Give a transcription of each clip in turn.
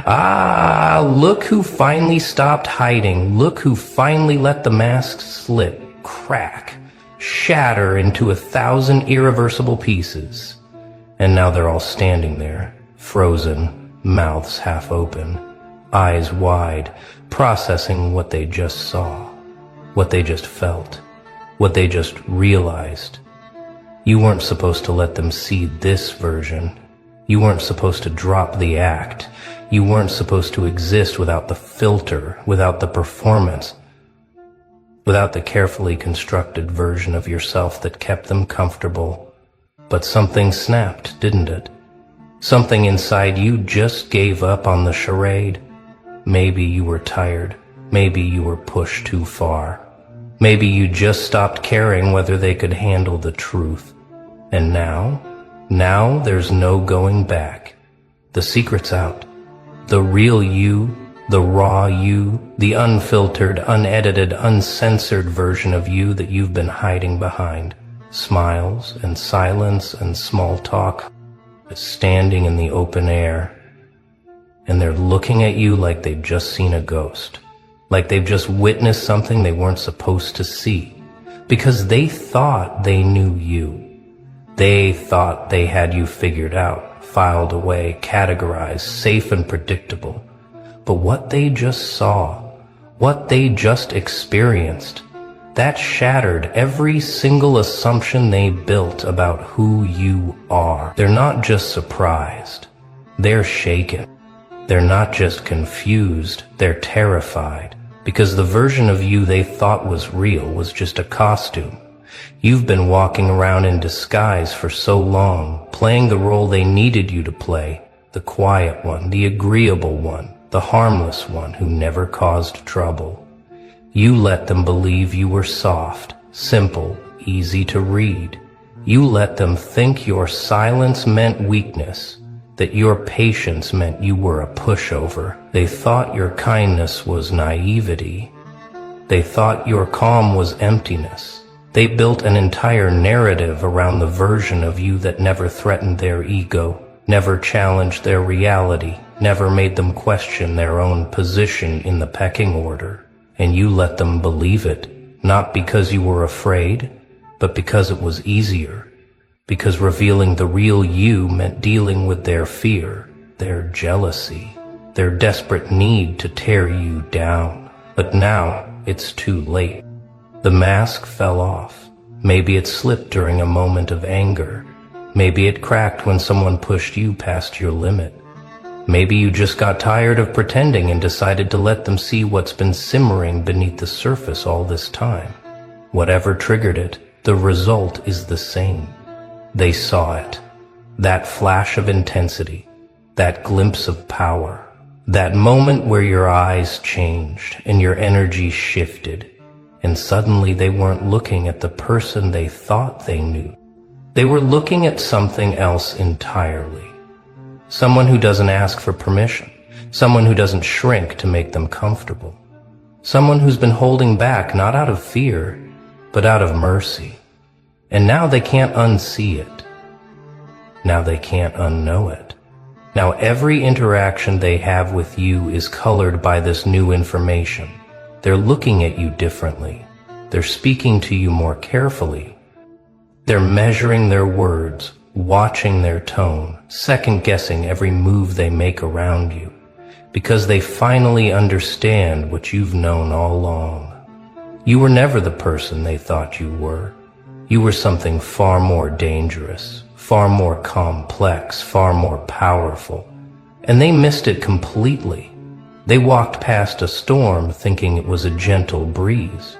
Ah, look who finally stopped hiding. Look who finally let the mask slip, crack, shatter into 1,000 irreversible pieces. And now they're all standing there, frozen, mouths half open, eyes wide, processing what they just saw, what they just felt, what they just realized. You weren't supposed to let them see this version. You weren't supposed to drop the act. You weren't supposed to exist without the filter, without the performance, without the carefully constructed version of yourself that kept them comfortable. But something snapped, didn't it? Something inside you just gave up on the charade. Maybe you were tired. Maybe you were pushed too far. Maybe you just stopped caring whether they could handle the truth. And now there's no going back. The secret's out. The real you, the raw you, the unfiltered, unedited, uncensored version of you that you've been hiding behind. Smiles and silence and small talk is standing in the open air. And they're looking at you like they've just seen a ghost. Like they've just witnessed something they weren't supposed to see. Because they thought they knew you. They thought they had you figured out, filed away, categorized, safe and predictable. But what they just saw, what they just experienced, that shattered every single assumption they built about who you are. They're not just surprised, they're shaken. They're not just confused, they're terrified. Because the version of you they thought was real was just a costume. You've been walking around in disguise for so long, playing the role they needed you to play, the quiet one, the agreeable one, the harmless one who never caused trouble. You let them believe you were soft, simple, easy to read. You let them think your silence meant weakness, that your patience meant you were a pushover. They thought your kindness was naivety. They thought your calm was emptiness. They built an entire narrative around the version of you that never threatened their ego, never challenged their reality, never made them question their own position in the pecking order. And you let them believe it, not because you were afraid, but because it was easier. Because revealing the real you meant dealing with their fear, their jealousy, their desperate need to tear you down. But now it's too late. The mask fell off. Maybe it slipped during a moment of anger. Maybe it cracked when someone pushed you past your limit. Maybe you just got tired of pretending and decided to let them see what's been simmering beneath the surface all this time. Whatever triggered it, the result is the same. They saw it. That flash of intensity, that glimpse of power, that moment where your eyes changed and your energy shifted. And suddenly they weren't looking at the person they thought they knew. They were looking at something else entirely. Someone who doesn't ask for permission. Someone who doesn't shrink to make them comfortable. Someone who's been holding back not out of fear, but out of mercy. And now they can't unsee it. Now they can't unknow it. Now every interaction they have with you is colored by this new information. They're looking at you differently. They're speaking to you more carefully. They're measuring their words, watching their tone, second-guessing every move they make around you, because they finally understand what you've known all along. You were never the person they thought you were. You were something far more dangerous, far more complex, far more powerful. And they missed it completely. They walked past a storm thinking it was a gentle breeze.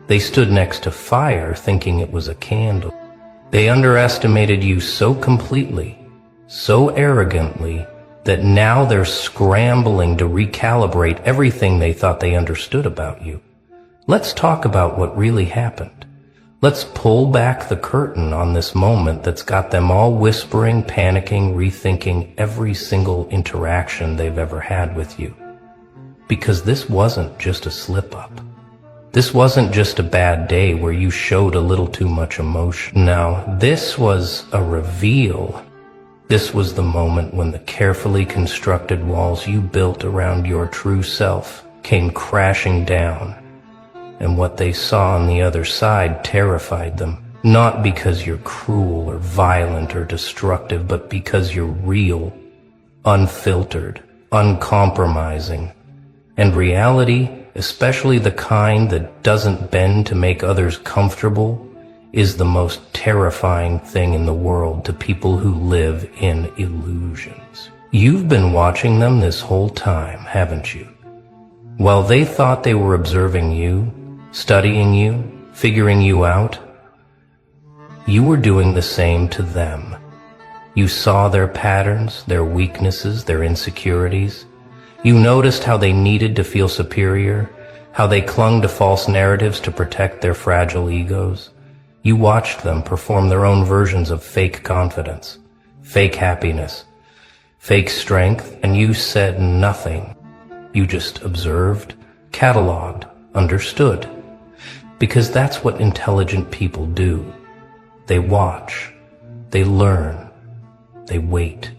They stood next to fire thinking it was a candle. They underestimated you so completely, so arrogantly, that now they're scrambling to recalibrate everything they thought they understood about you. Let's talk about what really happened. Let's pull back the curtain on this moment that's got them all whispering, panicking, rethinking every single interaction they've ever had with you. Because this wasn't just a slip-up. This wasn't just a bad day where you showed a little too much emotion. No, this was a reveal. This was the moment when the carefully constructed walls you built around your true self came crashing down, and what they saw on the other side terrified them, not because you're cruel or violent or destructive, but because you're real, unfiltered, uncompromising. And reality, especially the kind that doesn't bend to make others comfortable, is the most terrifying thing in the world to people who live in illusions. You've been watching them this whole time, haven't you? While they thought they were observing you, studying you, figuring you out, you were doing the same to them. You saw their patterns, their weaknesses, their insecurities. You noticed how they needed to feel superior, how they clung to false narratives to protect their fragile egos. You watched them perform their own versions of fake confidence, fake happiness, fake strength, and you said nothing. You just observed, cataloged, understood. Because that's what intelligent people do. They watch, they learn, they wait.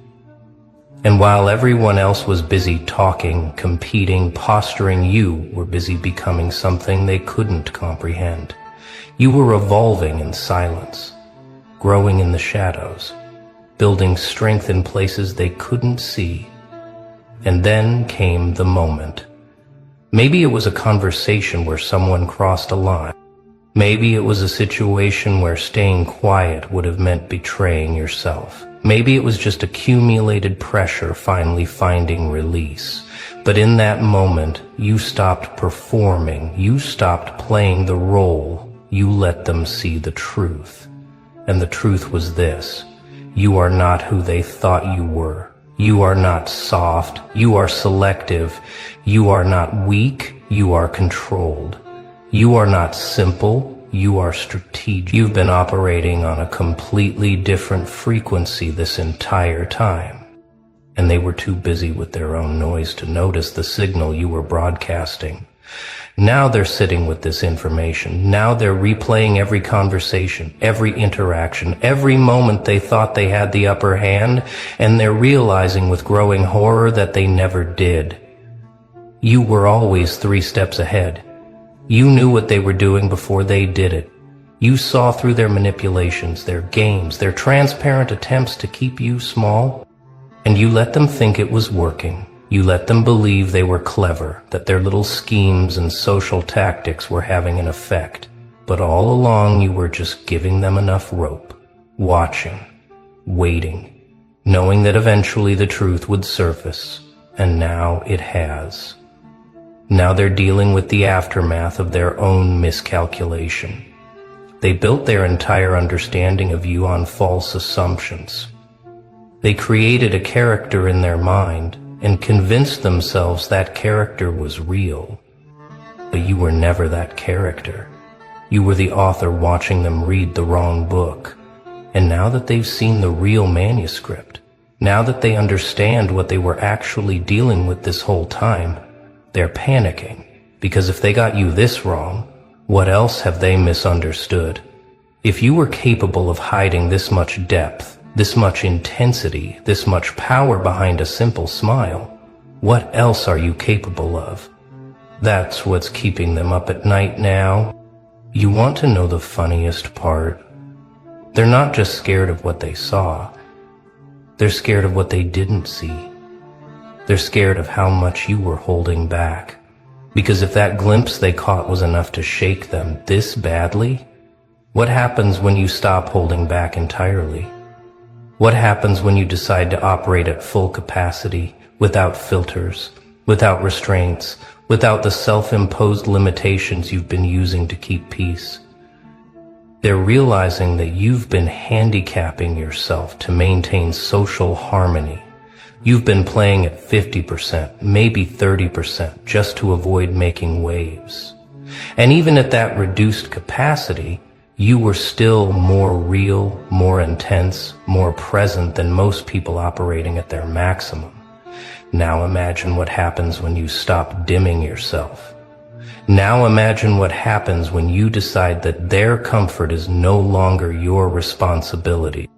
And while everyone else was busy talking, competing, posturing, you were busy becoming something they couldn't comprehend. You were evolving in silence, growing in the shadows, building strength in places they couldn't see. And then came the moment. Maybe it was a conversation where someone crossed a line. Maybe it was a situation where staying quiet would have meant betraying yourself. Maybe it was just accumulated pressure finally finding release. But in that moment, you stopped performing. You stopped playing the role. You let them see the truth. And the truth was this: you are not who they thought you were. You are not soft. You are selective. You are not weak. You are controlled. You are not simple. You are strategic. You've been operating on a completely different frequency this entire time. And they were too busy with their own noise to notice the signal you were broadcasting. Now they're sitting with this information. Now they're replaying every conversation, every interaction, every moment they thought they had the upper hand, and they're realizing with growing horror that they never did. You were always 3 steps ahead. You knew what they were doing before they did it. You saw through their manipulations, their games, their transparent attempts to keep you small, and you let them think it was working. You let them believe they were clever, that their little schemes and social tactics were having an effect. But all along you were just giving them enough rope, watching, waiting, knowing that eventually the truth would surface. And now it has. Now they're dealing with the aftermath of their own miscalculation. They built their entire understanding of you on false assumptions. They created a character in their mind and convinced themselves that character was real. But you were never that character. You were the author watching them read the wrong book. And now that they've seen the real manuscript, now that they understand what they were actually dealing with this whole time, they're panicking. Because if they got you this wrong, what else have they misunderstood? If you were capable of hiding this much depth, this much intensity, this much power behind a simple smile, what else are you capable of? That's what's keeping them up at night now. You want to know the funniest part? They're not just scared of what they saw. They're scared of what they didn't see. They're scared of how much you were holding back. Because if that glimpse they caught was enough to shake them this badly, what happens when you stop holding back entirely? What happens when you decide to operate at full capacity, without filters, without restraints, without the self-imposed limitations you've been using to keep peace? They're realizing that you've been handicapping yourself to maintain social harmony. You've been playing at 50%, maybe 30%, just to avoid making waves. And even at that reduced capacity, you were still more real, more intense, more present than most people operating at their maximum. Now imagine what happens when you stop dimming yourself. Now imagine what happens when you decide that their comfort is no longer your responsibility.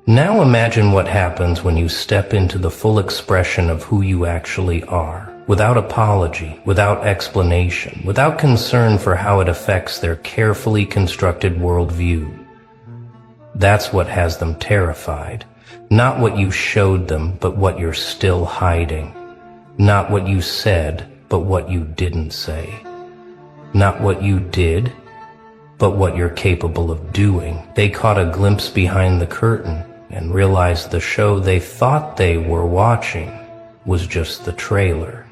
Now imagine what happens when you step into the full expression of who you actually are, without apology, without explanation, without concern for how it affects their carefully constructed worldview. That's what has them terrified. Not what you showed them, but what you're still hiding. Not what you said, but what you didn't say. Not what you did, but what you're capable of doing. They caught a glimpse behind the curtain and realized the show they thought they were watching was just the trailer.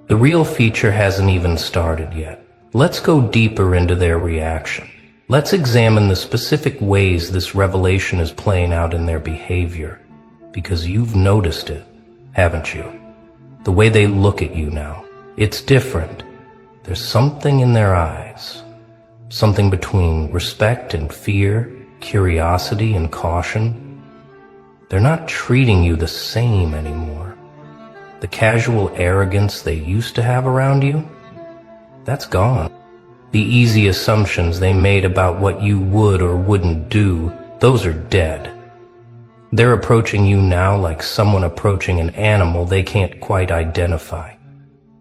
The real feature hasn't even started yet. Let's go deeper into their reaction. Let's examine the specific ways this revelation is playing out in their behavior, because you've noticed it, haven't you? The way they look at you now, it's different. There's something in their eyes, something between respect and fear, curiosity and caution. They're not treating you the same anymore. The casual arrogance they used to have around you, that's gone. The easy assumptions they made about what you would or wouldn't do, those are dead. They're approaching you now like someone approaching an animal they can't quite identify.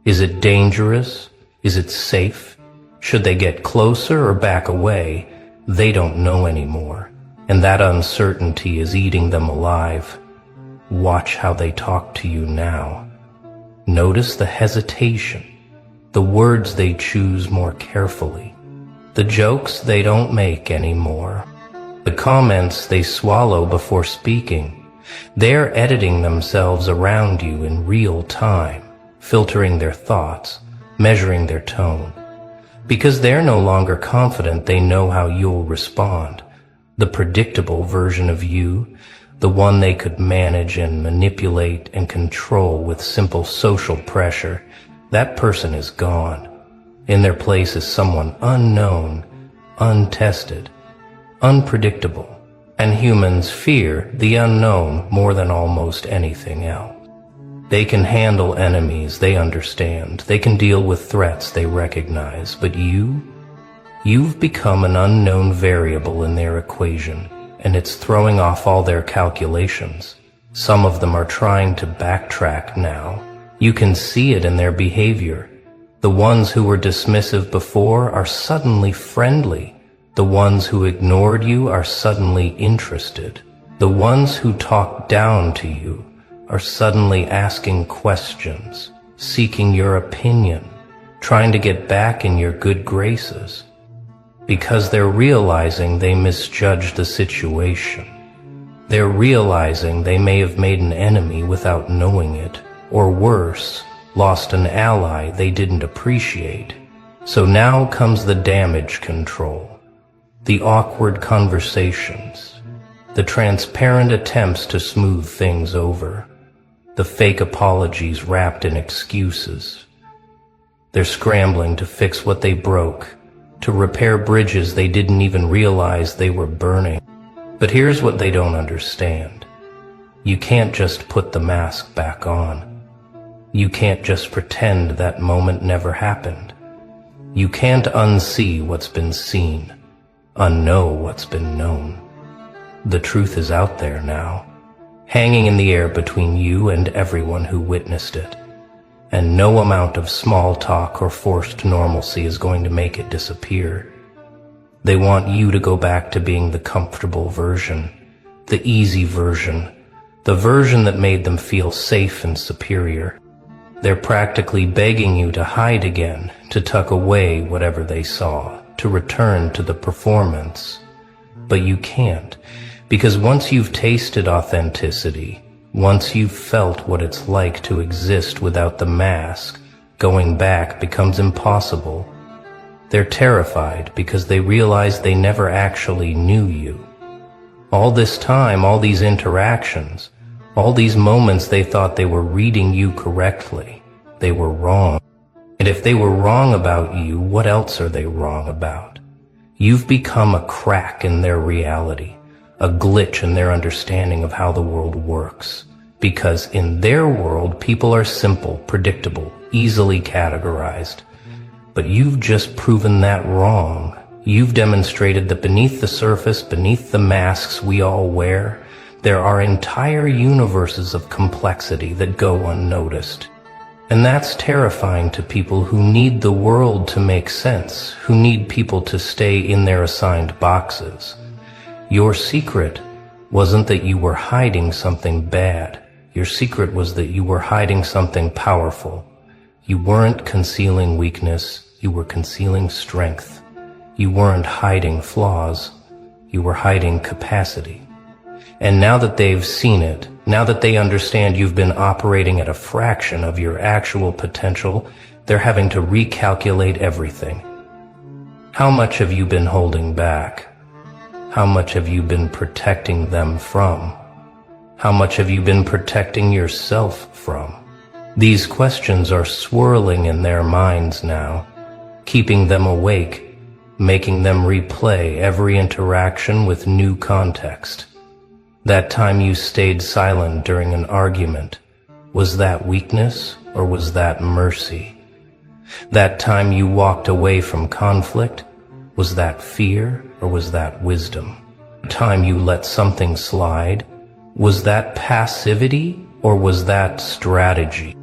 Is it dangerous? Is it safe? Should they get closer or back away? They don't know anymore, and that uncertainty is eating them alive. Watch how they talk to you now. Notice the hesitation, the words they choose more carefully, the jokes they don't make anymore, the comments they swallow before speaking. They're editing themselves around you in real time, filtering their thoughts, measuring their tone, because they're no longer confident they know how you'll respond. The predictable version of you, the one they could manage and manipulate and control with simple social pressure, that person is gone. In their place is someone unknown, untested, unpredictable, and humans fear the unknown more than almost anything else. They can handle enemies they understand, they can deal with threats they recognize, but you've become an unknown variable in their equation, and it's throwing off all their calculations. Some of them are trying to backtrack now. You can see it in their behavior. The ones who were dismissive before are suddenly friendly. The ones who ignored you are suddenly interested. The ones who talked down to you are suddenly asking questions, seeking your opinion, trying to get back in your good graces, because they're realizing they misjudged the situation. They're realizing they may have made an enemy without knowing it, or worse, lost an ally they didn't appreciate. So now comes the damage control, the awkward conversations, the transparent attempts to smooth things over, the fake apologies wrapped in excuses. They're scrambling to fix what they broke, to repair bridges they didn't even realize they were burning. But here's what they don't understand. You can't just put the mask back on. You can't just pretend that moment never happened. You can't unsee what's been seen, unknow what's been known. The truth is out there now, hanging in the air between you and everyone who witnessed it. And no amount of small talk or forced normalcy is going to make it disappear. They want you to go back to being the comfortable version, the easy version, the version that made them feel safe and superior. They're practically begging you to hide again, to tuck away whatever they saw, to return to the performance. But you can't, because once you've tasted authenticity, once you've felt what it's like to exist without the mask, going back becomes impossible. They're terrified because they realize they never actually knew you. All this time, all these interactions, all these moments they thought they were reading you correctly, they were wrong. And if they were wrong about you, what else are they wrong about? You've become a crack in their reality, a glitch in their understanding of how the world works. Because in their world, people are simple, predictable, easily categorized. But you've just proven that wrong. You've demonstrated that beneath the surface, beneath the masks we all wear, There are entire universes of complexity that go unnoticed. And that's terrifying to people who need the world to make sense, who need people to stay in their assigned boxes. Your secret wasn't that you were hiding something bad. Your secret was that you were hiding something powerful. You weren't concealing weakness, you were concealing strength. You weren't hiding flaws, you were hiding capacity. And now that they've seen it, now that they understand you've been operating at a fraction of your actual potential, they're having to recalculate everything. How much have you been holding back? How much have you been protecting them from? How much have you been protecting yourself from? These questions are swirling in their minds now, keeping them awake, making them replay every interaction with new context. That time you stayed silent during an argument, was that weakness or was that mercy? That time you walked away from conflict, was that fear or was that wisdom? The time you let something slide, was that passivity or was that strategy?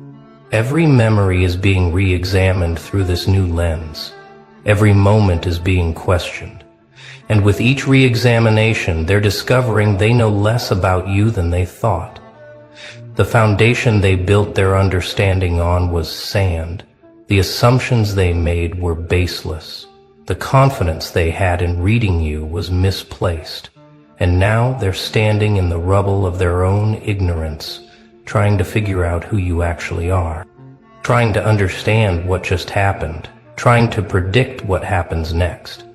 Every memory is being re-examined through this new lens. Every moment is being questioned. And with each re-examination, they're discovering they know less about you than they thought. The foundation they built their understanding on was sand. The assumptions they made were baseless. The confidence they had in reading you was misplaced. And now they're standing in the rubble of their own ignorance, trying to figure out who you actually are, trying to understand what just happened, trying to predict what happens next.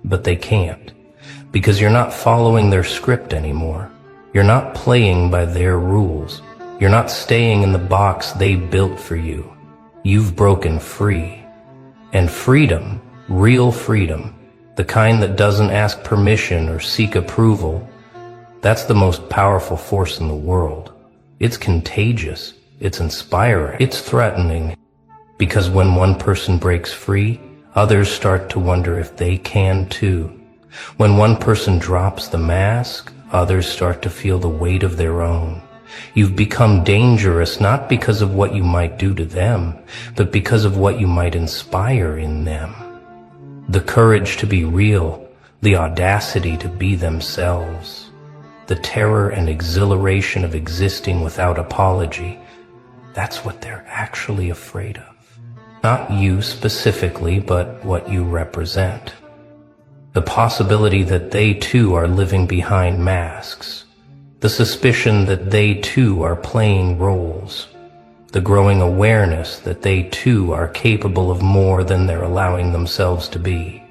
But they can't, because you're not following their script anymore. You're not playing by their rules. You're not staying in the box they built for you. You've broken free. And freedom, real freedom, the kind that doesn't ask permission or seek approval, that's the most powerful force in the world. It's contagious. It's inspiring. It's threatening. Because when one person breaks free, others start to wonder if they can too. When one person drops the mask, others start to feel the weight of their own. You've become dangerous not because of what you might do to them, but because of what you might inspire in them. The courage to be real, the audacity to be themselves, the terror and exhilaration of existing without apology, that's what they're actually afraid of. Not you specifically, but what you represent. The possibility that they too are living behind masks. The suspicion that they too are playing roles. The growing awareness that they too are capable of more than they're allowing themselves to be.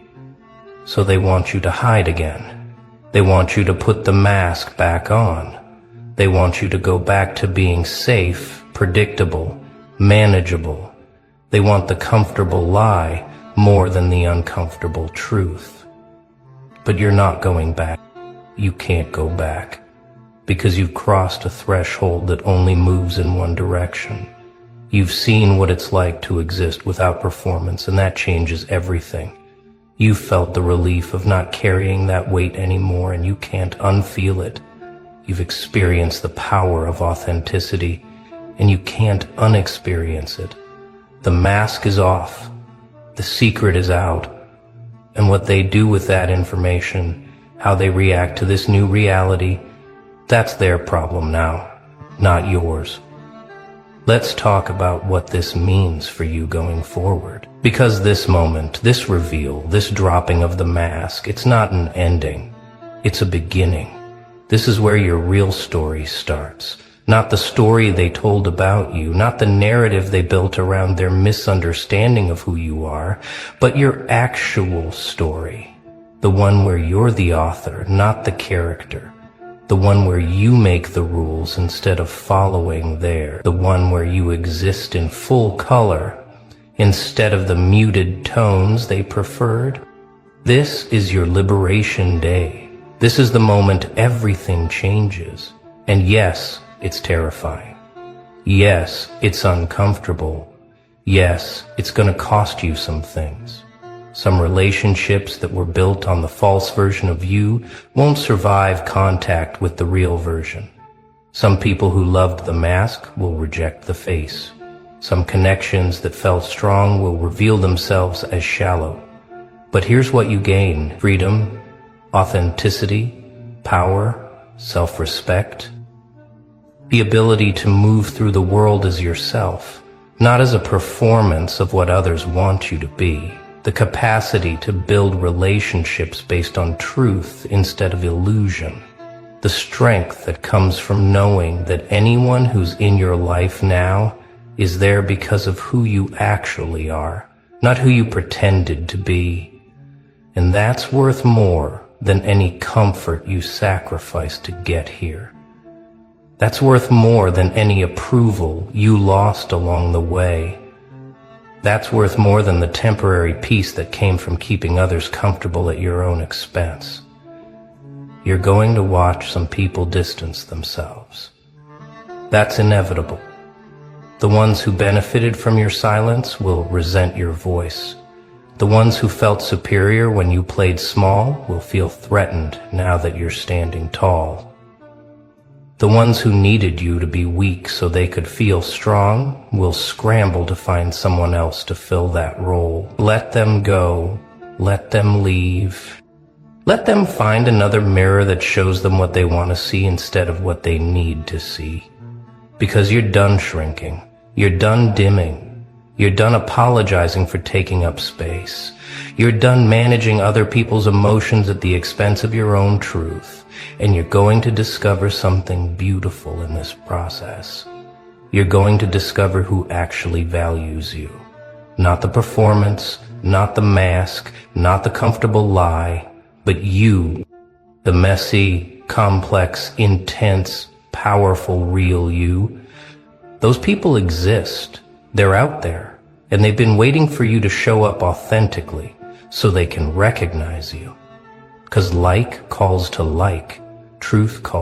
So they want you to hide again. They want you to put the mask back on. They want you to go back to being safe, predictable, manageable. They want the comfortable lie more than the uncomfortable truth. But you're not going back. You can't go back. Because you've crossed a threshold that only moves in one direction. You've seen what it's like to exist without performance, and that changes everything. You've felt the relief of not carrying that weight anymore, and you can't unfeel it. You've experienced the power of authenticity, and you can't unexperience it. The mask is off. The secret is out. And what they do with that information, how they react to this new reality, that's their problem now, not yours. Let's talk about what this means for you going forward. Because this moment, this reveal, this dropping of the mask, it's not an ending. It's a beginning. This is where your real story starts. Not the story they told about you, not the narrative they built around their misunderstanding of who you are, but your actual story. The one where you're the author, not the character. The one where you make the rules instead of following theirs. The one where you exist in full color instead of the muted tones they preferred. This is your liberation day. This is the moment everything changes. And yes, it's terrifying. Yes, it's uncomfortable. Yes, it's going to cost you some things. Some relationships that were built on the false version of you won't survive contact with the real version. Some people who loved the mask will reject the face. Some connections that felt strong will reveal themselves as shallow. But here's what you gain: freedom, authenticity, power, self-respect, the ability to move through the world as yourself, not as a performance of what others want you to be, the capacity to build relationships based on truth instead of illusion, the strength that comes from knowing that anyone who's in your life now is there because of who you actually are, not who you pretended to be. And that's worth more than any comfort you sacrificed to get here. That's worth more than any approval you lost along the way. That's worth more than the temporary peace that came from keeping others comfortable at your own expense. You're going to watch some people distance themselves. That's inevitable. The ones who benefited from your silence will resent your voice. The ones who felt superior when you played small will feel threatened now that you're standing tall. The ones who needed you to be weak so they could feel strong will scramble to find someone else to fill that role. Let them go. Let them leave. Let them find another mirror that shows them what they want to see instead of what they need to see. Because you're done shrinking. You're done dimming. You're done apologizing for taking up space. You're done managing other people's emotions at the expense of your own truth. And you're going to discover something beautiful in this process. You're going to discover who actually values you. Not the performance, not the mask, not the comfortable lie, but you, the messy, complex, intense, powerful, real you. Those people exist. They're out there, and they've been waiting for you to show up authentically so they can recognize you. 'Cause like calls to like, truth calls